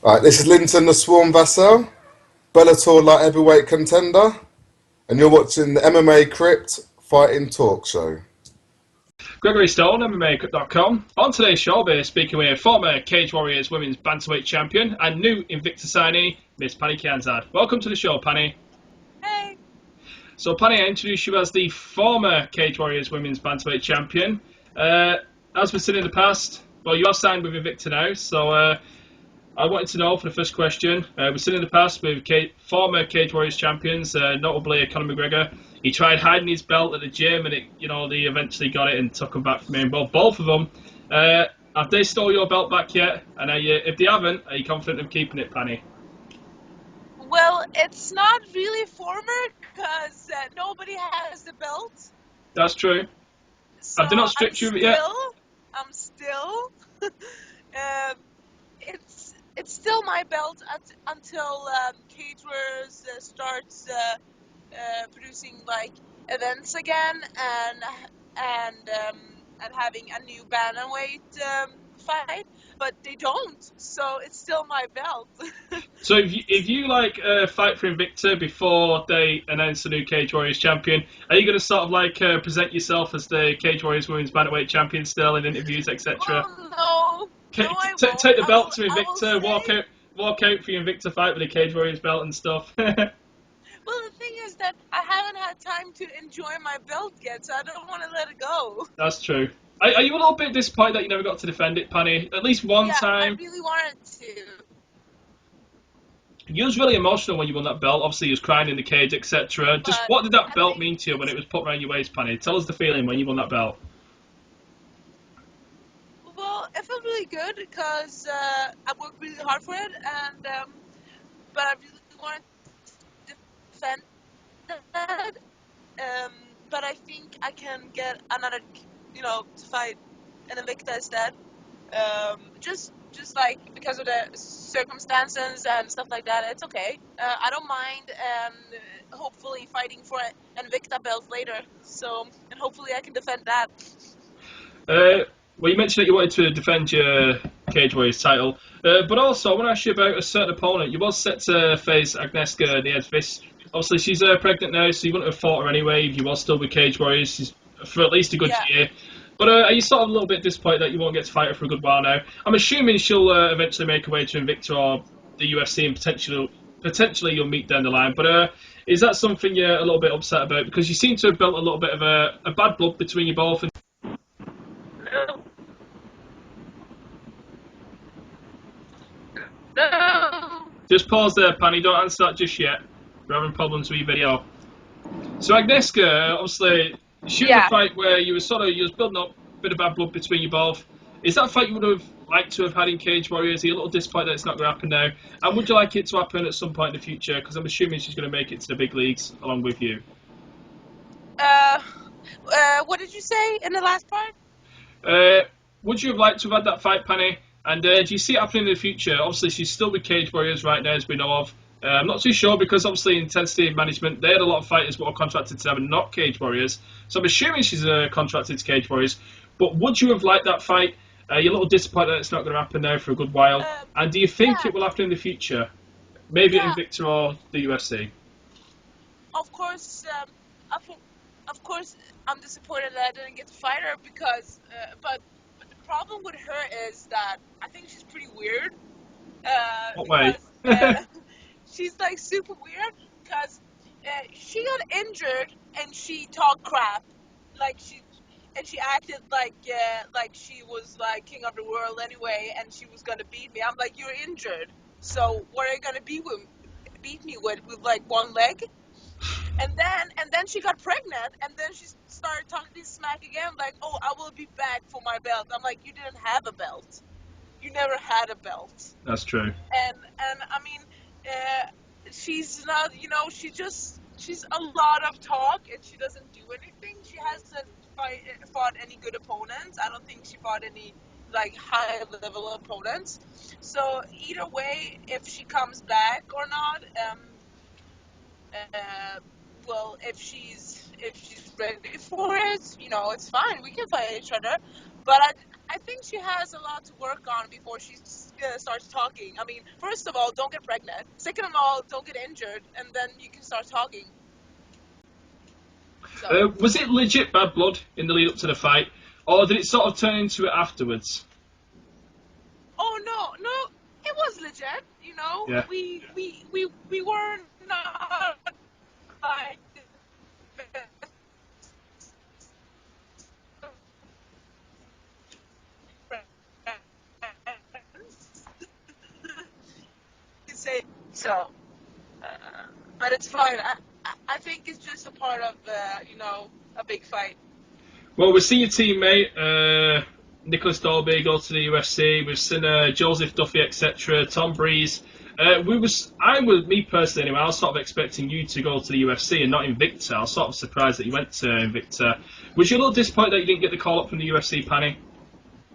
Right, this is Linton the Swarm Vassal, Bellator light heavyweight contender, and you're watching the MMA Crypt Fighting Talk Show. Gregory Stone, MMA.com. On today's show, we're speaking with former Cage Warriors Women's Bantamweight Champion and new Invicta signee, Miss Pannie Kianzad. Welcome to the show, Pannie. Hey. So, Pannie, I introduce you as the former Cage Warriors Women's Bantamweight Champion. As we've seen in the past, well, you have signed with Invicta now, so I wanted to know for the first question. We've seen in the past with former Cage Warriors champions, notably Conor McGregor. He tried hiding his belt at the gym, and they eventually got it and took him back from him. Well, both of them, have they stole your belt back yet? And if they haven't, are you confident of keeping it, Pannie? Well, it's not really former because nobody has the belt. That's true. So Have they not stripped you of it yet? I'm still. It's still my belt until Cage Warriors starts producing like events again and having a new bantamweight fight, but they don't. So it's still my belt. So if you fight for Invicta before they announce the new Cage Warriors champion, are you going to sort of present yourself as the Cage Warriors Women's Bantamweight champion still in interviews, etc.? Oh, no, I won't. Take the belt to I will Invicta, say, walk out for your Invicta fight with the Cage Warriors belt and stuff. well, the thing is that I haven't had time to enjoy my belt yet, so I don't want to let it go. That's true. Are you a little bit disappointed that you never got to defend it, Pannie? At least one Yeah, time. I really wanted to. You was really emotional when you won that belt. Obviously, you was crying in the cage, etc. Just But what did that I belt think mean to you when it was put around your waist, Pannie? Tell us the feeling when you won that belt. well, it felt really good because I worked really hard for it, and but I really wanted to defend that. But I think I can get another, to fight an Invicta instead. Just like because of the circumstances and stuff like that, it's okay. I don't mind, and hopefully fighting for an Invicta belt later. So, and hopefully I can defend that. Well, you mentioned that you wanted to defend your Cage Warriors title, but also I want to ask you about a certain opponent. You was set to face Agnieszka Niedźwiedź. Obviously, she's pregnant now, so you wouldn't have fought her anyway if you was still with Cage Warriors. She's for at least a good Yeah. year. But are you sort of a little bit disappointed that you won't get to fight her for a good while now? I'm assuming she'll eventually make her way to Invicta or the UFC, and potentially you'll meet down the line. But is that something you're a little bit upset about? Because you seem to have built a little bit of a bad blood between you both. No. Just pause there, Pannie. Don't answer that just yet. We're having problems with your video. So Agnieszka, obviously, she was a fight where you was building up a bit of bad blood between you both. Is that a fight you would have liked to have had in Cage Warriors? Are you a little disappointed that it's not going to happen now? And would you like it to happen at some point in the future? Because I'm assuming she's going to make it to the big leagues along with you. What did you say in the last part? Would you have liked to have had that fight, Pannie? And do you see it happening in the future? Obviously, she's still with Cage Warriors right now, as we know of. I'm not too sure because obviously Intensity Management, they had a lot of fighters who were contracted to them and not Cage Warriors. So I'm assuming she's contracted to Cage Warriors. But would you have liked that fight? You're a little disappointed that it's not going to happen now for a good while. And do you think it will happen in the future? Maybe at Invicta or the UFC? Of course, of course, I'm disappointed that I didn't get to fight her because, but the problem with her is that I think she's pretty weird. What way? Because she's like super weird because she got injured and she talked crap, like she acted like she was like king of the world anyway, and she was gonna beat me. I'm like, you're injured, so what are you gonna beat me with like one leg? And then she got pregnant, and then she started talking smack again, like, oh, I will be back for my belt. I'm like, you didn't have a belt. You never had a belt. That's true. And I mean, she's not, she's a lot of talk, and she doesn't do anything. She hasn't fought any good opponents. I don't think she fought any like high level opponents. So either way, if she comes back or not, well, if she's ready for it, it's fine. We can fight each other, but I think she has a lot to work on before she starts talking. I mean, first of all, don't get pregnant. Second of all, don't get injured, and then you can start talking. So. Was it legit bad blood in the lead up to the fight, or did it sort of turn into it afterwards? Oh no, it was legit. You know, Yeah. we were not like. Say so, but it's fine. I think it's just a part of a big fight. Well, we've seen your teammate, Nicholas Dolby, go to the UFC. We've seen Joseph Duffy, etc. Tom Breeze. Me personally, anyway, I was sort of expecting you to go to the UFC and not Invicta. I was sort of surprised that you went to Invicta. Was you a little disappointed that you didn't get the call up from the UFC, Pannie?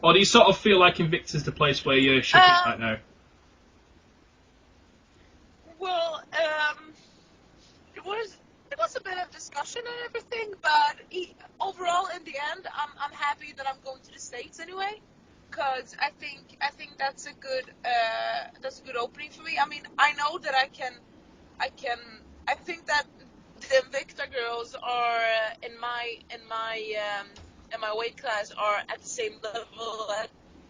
Or do you sort of feel like Invicta's the place where you should be right now? Well, it was a bit of discussion and everything, but overall, in the end, I'm happy that I'm going to the States anyway, because I think that's a good opening for me. I mean, I know that I think that the Invicta girls are in my weight class are at the same level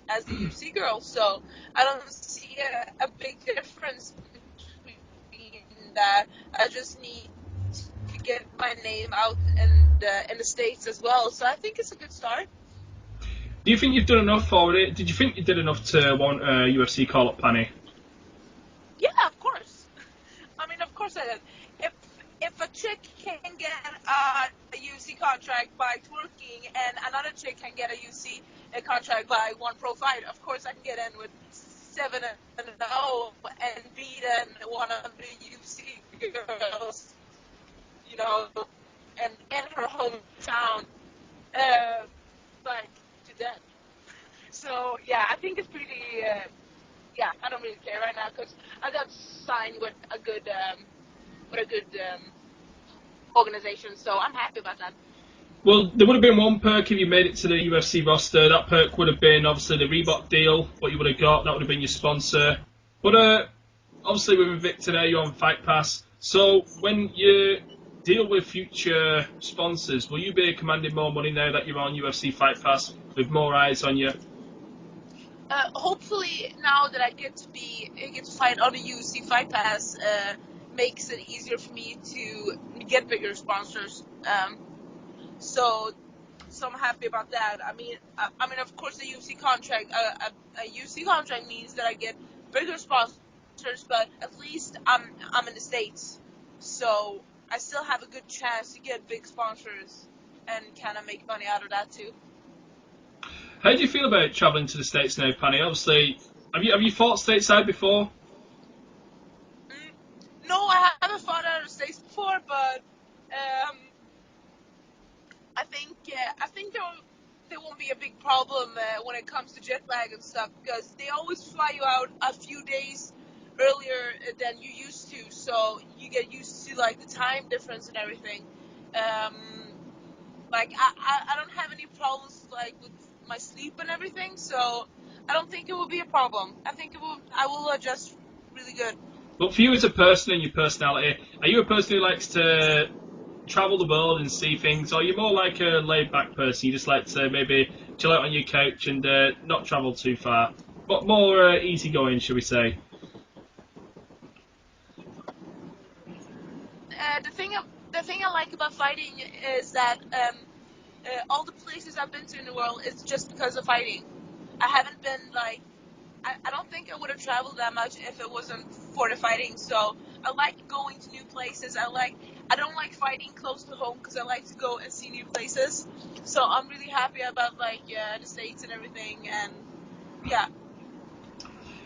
as the UFC girls, so I don't see a big difference between that. I just need to get my name out in the States as well, so I think it's a good start. Do you think you've done enough for it? Did you think you did enough to want a UFC call up, Pannie? Yeah, of course. I mean, of course I did. If a chick can get a UFC contract by twerking and another chick can get a UFC contract by one pro fight, of course I can get in with 7-0 and beat one of the UFC girls, you know, and in her hometown, like to death. So yeah, I think it's pretty. Yeah, I don't really care right now because I got signed with a good organization, so I'm happy about that. Well, there would have been one perk if you made it to the UFC roster. That perk would have been obviously the Reebok deal, what you would have got. That would have been your sponsor. But obviously with Invicta now, you're on Fight Pass. So when you deal with future sponsors, will you be commanding more money now that you're on UFC Fight Pass with more eyes on you? Hopefully, now that I get to fight on the UFC Fight Pass, makes it easier for me to get bigger sponsors. So I'm happy about that. I mean, of course, a UFC contract, a UFC contract means that I get bigger sponsors, but at least I'm in the States, so I still have a good chance to get big sponsors and kind of make money out of that too. How do you feel about travelling to the States now, Pannie? Obviously, have you fought stateside before? No, I haven't fought out of the States before, but I think there won't be a big problem when it comes to jet lag and stuff, because they always fly you out a few days earlier than you used to, so you get used to like the time difference and everything. Like I don't have any problems like with my sleep and everything, so I don't think it will be a problem. I will adjust really good. But for you as a person and your personality, are you a person who likes to travel the world and see things, or are you more like a laid-back person? You just like to maybe chill out on your couch and not travel too far, but more easygoing, shall we say? The thing I like about fighting is that all the places I've been to in the world is just because of fighting. I haven't been like I don't think I would have traveled that much if it wasn't for the fighting. So I like going to new places. I don't like fighting close to home because I like to go and see new places. So I'm really happy about like the States and everything, and yeah.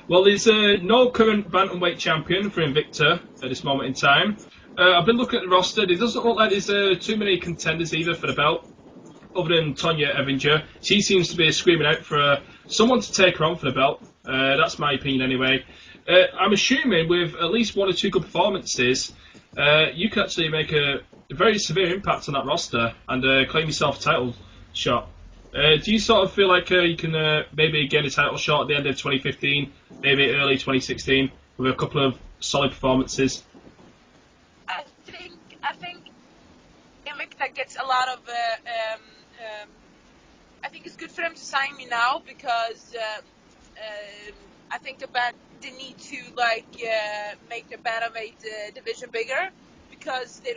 Well, there's no current bantamweight champion for Invicta at this moment in time. I've been looking at the roster. It doesn't look like there's too many contenders either for the belt, other than Tonya Evinger. She seems to be screaming out for someone to take her on for the belt. That's my opinion anyway. I'm assuming with at least one or two good performances, you can actually make a very severe impact on that roster and claim yourself a title shot. Do you sort of feel like you can maybe get a title shot at the end of 2015, maybe early 2016, with a couple of solid performances? I think Invicta gets a lot of. I think it's good for them to sign me now because I think they need to make the bantamweight division bigger because they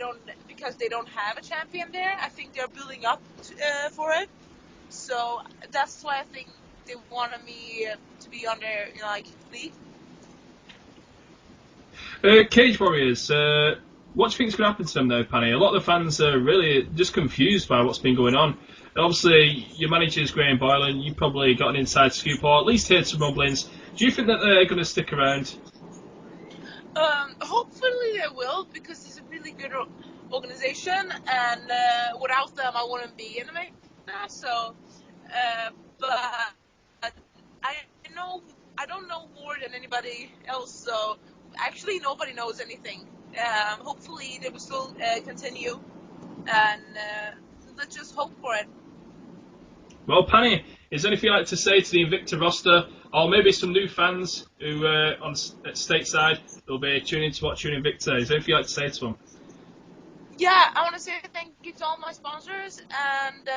don't have a champion there. I think they're building up for it, so that's why I think they wanted me to be on their league. Cage Warriors, what do you think is going to happen to them though, Pannie? A lot of the fans are really just confused by what's been going on. Obviously, your manager is Graham Boylan. You probably got an inside scoop, or at least heard some rumblings. Do you think that they're going to stick around? Hopefully they will because it's a really good organization, and without them I wouldn't be in it now. So, but I know I don't know more than anybody else. So actually nobody knows anything. Hopefully they will still continue, and let's just hope for it. Well, Pannie, is there anything you'd like to say to the Invicta roster, or maybe some new fans who at stateside will be tuning to watch you in Invicta? Is there anything you'd like to say to them? Yeah, I want to say thank you to all my sponsors, and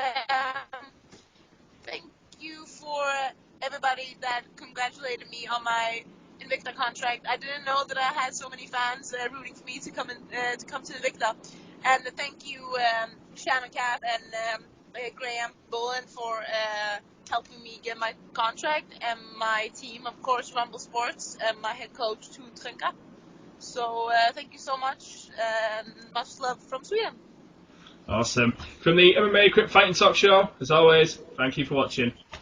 thank you for everybody that congratulated me on my Invicta contract. I didn't know that I had so many fans rooting for me to come to Invicta. And thank you, Shannon Cat and Graham Bowen for helping me get my contract, and my team, of course, Rumble Sports, and my head coach, Tu Trinka. So thank you so much, and much love from Sweden. Awesome. From the MMA Crypt Fighting Talk Show, as always, thank you for watching.